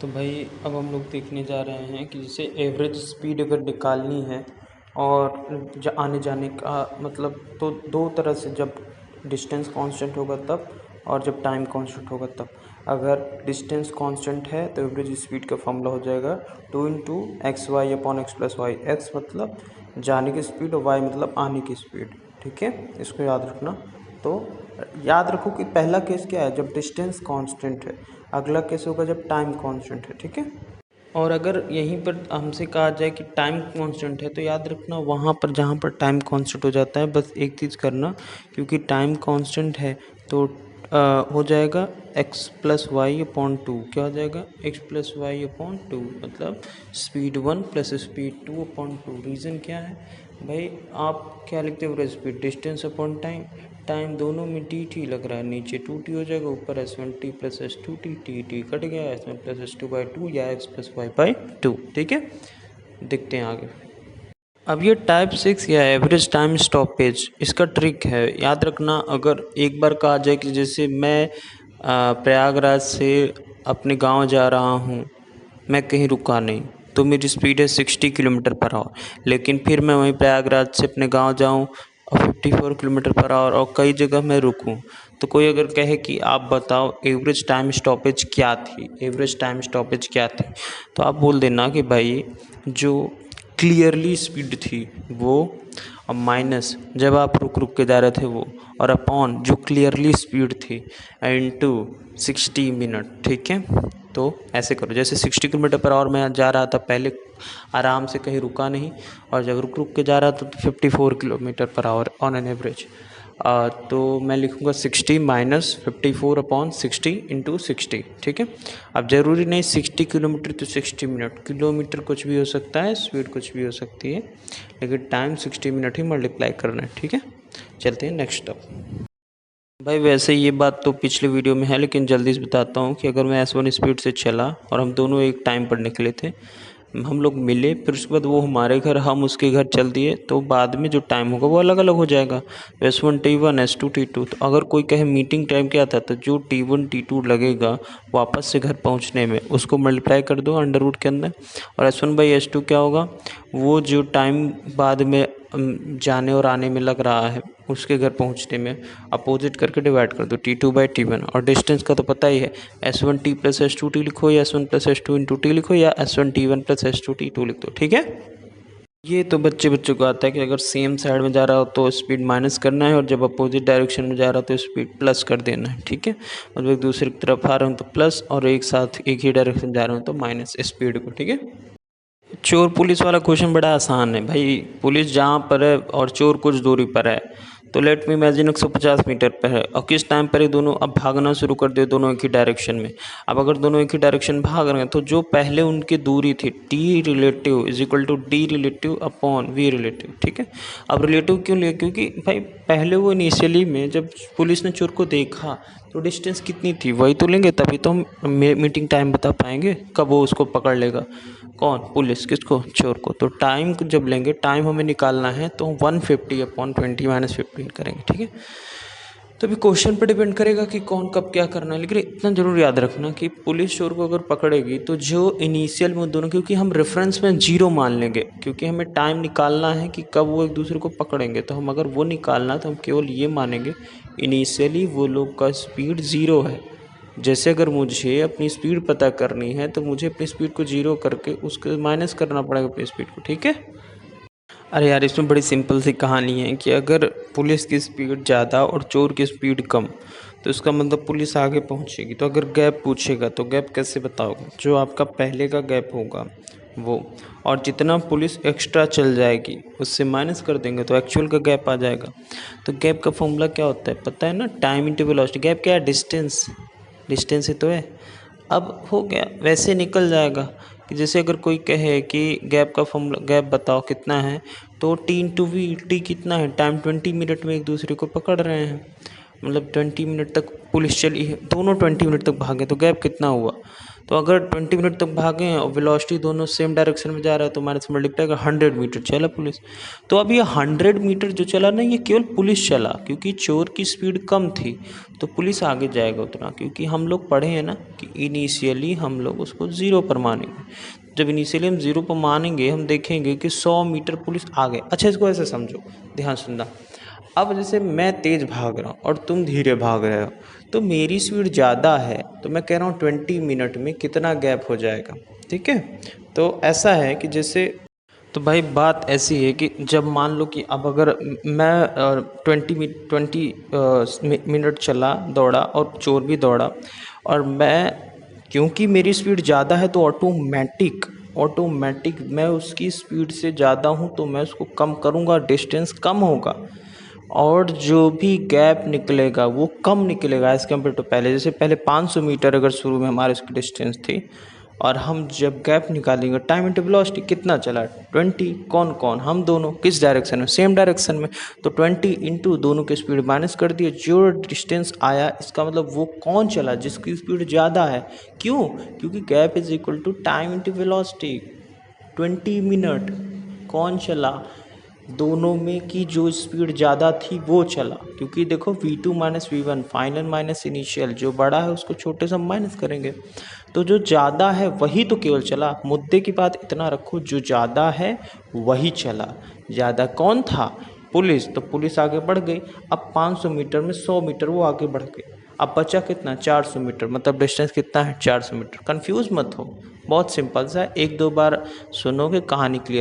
तो भाई अब हम लोग देखने जा रहे हैं कि जैसे एवरेज स्पीड अगर निकालनी है और आने जाने का मतलब, तो दो तरह से, जब डिस्टेंस कांस्टेंट होगा तब और जब टाइम कांस्टेंट होगा तब। अगर डिस्टेंस कांस्टेंट है तो एवरेज स्पीड का फॉर्मूला हो जाएगा 2 × x मतलब जाने की स्पीड और y मतलब आने की स्पीड। ठीक है, इसको याद रखना। तो याद रखो कि पहला केस क्या है, जब डिस्टेंस कांस्टेंट है। अगला केस होगा जब टाइम कांस्टेंट है। ठीक है, और अगर यहीं पर हमसे कहा जाए कि टाइम कांस्टेंट है तो याद रखना वहाँ पर जहाँ पर टाइम कांस्टेंट हो जाता है बस एक चीज़ करना, क्योंकि टाइम कांस्टेंट है तो हो जाएगा x+y/2। क्या हो जाएगा? x+y/2 मतलब स्पीड 1 + स्पीड 2/2। रीज़न क्या है भाई? आप क्या लिखते हो? Speed distance upon time. Time दोनों में टी लग रहा है, नीचे 2t हो जाएगा, ऊपर s1t + s2t। टी कट गया, s1 + s2/2 या x+y/2। ठीक है, देखते हैं आगे। अब ये टाइप 6 या एवरेज टाइम स्टॉपेज, इसका ट्रिक है। याद रखना, अगर एक बार कहा जाए कि जैसे मैं प्रयागराज से अपने गांव जा रहा हूं, मैं कहीं रुका नहीं, तो मेरी स्पीड है 60 km/h। लेकिन फिर मैं वहीं प्रयागराज से अपने गांव जाऊं और 54 km/h और कई जगह मैं रुकूं, तो कोई अगर कहे कि आप बताओ एवरेज टाइम स्टॉपेज क्या थी, एवरेज टाइम स्टॉपेज क्या थी, तो आप बोल देना कि भाई जो क्लियरली स्पीड थी वो, और माइनस जब आप रुक रुक के जा रहे थे वो, और अपॉन जो क्लियरली स्पीड थी इनटू 60 मिनट। ठीक है, तो ऐसे करो, जैसे 60 km/h मैं जा रहा था, पहले आराम से कहीं रुका नहीं, और जब रुक रुक के जा रहा था तो 54 km/h ऑन एन एवरेज। तो मैं लिखूँगा 60 - 54/60 × 60। ठीक है, अब ज़रूरी नहीं 60 किलोमीटर तो 60 मिनट, किलोमीटर कुछ भी हो सकता है, स्पीड कुछ भी हो सकती है, लेकिन टाइम 60 मिनट ही मल्टीप्लाई करना है। ठीक है, चलते हैं नेक्स्ट स्टेप। भाई वैसे ये बात तो पिछले वीडियो में है, लेकिन जल्दी से बताता हूँ कि अगर मैं S1 स्पीड से चला और हम दोनों एक टाइम पर निकले थे, हम लोग मिले, फिर उसके बाद वो हमारे घर, हम उसके घर चल दिए, तो बाद में जो टाइम होगा वो अलग अलग हो जाएगा। S1 T1, S2 T2। तो अगर कोई कहे मीटिंग टाइम क्या था, तो जो T1 T2 लगेगा वापस से घर पहुंचने में, उसको मल्टीप्लाई कर दो अंडर रूट के अंदर, और S1/S2 क्या होगा, वो जो टाइम बाद में जाने और आने में लग रहा है उसके घर पहुंचने में, अपोजिट करके डिवाइड कर दो T2/T1। और डिस्टेंस का तो पता ही है, S1t + S2t लिखो, या S1 + S2 × t लिखो, या S1t1 + S2t2 लिख दो। ठीक है, ये तो बच्चों को आता है कि अगर सेम साइड में जा रहा हो तो स्पीड माइनस करना है, और जब अपोजिट डायरेक्शन में जा रहा हो तो स्पीड प्लस कर देना है। ठीक है, मतलब एक दूसरे की तरफ आ रहा हूँ तो प्लस, और एक साथ एक ही डायरेक्शन जा रहा हूँ तो माइनस स्पीड को। ठीक है, चोर पुलिस वाला क्वेश्चन बड़ा आसान है भाई। पुलिस जहाँ पर है और चोर कुछ दूरी पर है, तो लेट मी इमेजिन 150 मीटर पर है, और किस टाइम पर ये दोनों अब भागना शुरू कर दे, दोनों एक ही डायरेक्शन में। अब अगर दोनों एक ही डायरेक्शन भाग रहे हैं तो जो पहले उनकी दूरी थी T relative = D relative upon V relative. ठीक है, अब रिलेटिव क्यों लिया? क्योंकि भाई पहले वो इनिशियली में जब पुलिस ने चोर को देखा तो डिस्टेंस कितनी थी वही तो लेंगे, तभी तो हम मीटिंग टाइम बता पाएंगे कब वो उसको पकड़ लेगा। कौन? पुलिस। किसको? चोर को। तो टाइम जब लेंगे, टाइम हमें निकालना है, तो 150/20 - 15 करेंगे। ठीक है, तो अभी क्वेश्चन पर डिपेंड करेगा कि कौन कब क्या करना है, लेकिन इतना जरूर याद रखना कि पुलिस चोर को अगर पकड़ेगी तो जो इनिशियल में दोनों, क्योंकि हम रेफरेंस में 0 मान लेंगे, क्योंकि हमें टाइम निकालना है कि कब वो एक दूसरे को पकड़ेंगे, तो हम अगर वो निकालना तो हम केवल ये मानेंगे इनिशियली वो लोग का स्पीड 0 है। जैसे अगर मुझे अपनी स्पीड पता करनी है तो मुझे अपनी स्पीड को 0 करके उसके माइनस करना पड़ेगा अपनी स्पीड को। ठीक है, अरे यार इसमें बड़ी सिंपल सी कहानी है कि अगर पुलिस की स्पीड ज़्यादा और चोर की स्पीड कम, तो इसका मतलब पुलिस आगे पहुंचेगी। तो अगर गैप पूछेगा तो गैप कैसे बताओगे? जो आपका पहले का गैप होगा वो, और जितना पुलिस एक्स्ट्रा चल जाएगी उससे माइनस कर देंगे तो एक्चुअल का गैप आ जाएगा। तो गैप का फॉर्मूला क्या होता है पता है ना? Time into velocity. गैप क्या है? डिस्टेंस। डिस्टेंस ही तो है। अब हो गया, वैसे निकल जाएगा कि जैसे अगर कोई कहे कि गैप का फॉर्मूला, गैप बताओ कितना है, तो T/V। टी कितना है? टाइम 20 मिनट में एक दूसरे को पकड़ रहे हैं, मतलब 20 मिनट तक पुलिस चली है, दोनों 20 मिनट तक भागे, तो गैप कितना हुआ? तो अगर 20 मिनट तक भागे हैं और वेलोसिटी दोनों सेम डायरेक्शन में जा रहा है तो माइनस मल्टीप्लाई का 100 मीटर चला पुलिस। तो अब ये 100 मीटर जो चला ना, ये केवल पुलिस चला, क्योंकि चोर की स्पीड कम थी तो पुलिस आगे जाएगा उतना, क्योंकि हम लोग पढ़े हैं ना कि इनिशियली हम लोग उसको 0 पर मानेंगे। जब इनिशियली हम 0 पर मानेंगे हम देखेंगे कि 100 मीटर पुलिस आगे। अच्छा, इसको ऐसे समझो, ध्यान सुनना। अब जैसे मैं तेज़ भाग रहा हूँ और तुम धीरे भाग रहे हो, तो मेरी स्पीड ज़्यादा है तो मैं कह रहा हूँ 20 मिनट में कितना गैप हो जाएगा, ठीक है। तो ऐसा है कि जैसे, तो भाई बात ऐसी है कि जब मान लो कि अब अगर मैं 20 मिनट चला दौड़ा और चोर भी दौड़ा, और मैं, क्योंकि मेरी स्पीड ज़्यादा है तो ऑटोमेटिक मैं उसकी स्पीड से ज़्यादा हूँ तो मैं उसको कम करूँगा, डिस्टेंस कम होगा और जो भी गैप निकलेगा वो कम निकलेगा एज़ कम्पेयर टू पहले। जैसे पहले 500 मीटर अगर शुरू में हमारे उसकी डिस्टेंस थी, और हम जब गैप निकालेंगे टाइम इंटू वेलोसिटी कितना चला 20। कौन कौन? हम दोनों। किस डायरेक्शन में? सेम डायरेक्शन में। तो 20 इंटू दोनों की स्पीड माइनस कर दिए, जो डिस्टेंस आया इसका मतलब वो कौन चला जिसकी स्पीड ज़्यादा है। क्यों? क्योंकि gap is equal to time into velocity. 20 minute कौन चला? दोनों में की जो स्पीड ज़्यादा थी वो चला, क्योंकि देखो V2 minus V1 final minus initial, जो बड़ा है उसको छोटे से हम माइनस करेंगे, तो जो ज़्यादा है वही तो केवल चला। मुद्दे की बात इतना रखो, जो ज़्यादा है वही चला। ज़्यादा कौन था? पुलिस। तो पुलिस आगे बढ़ गई। अब 500 मीटर में 100 मीटर वो आगे बढ़ गई। अब बचा कितना? 400 मीटर, मतलब डिस्टेंस कितना है? 400 मीटर। कंफ्यूज मत हो, बहुत सिंपल सा है, 1-2 बार सुनोगे कहानी क्लियर।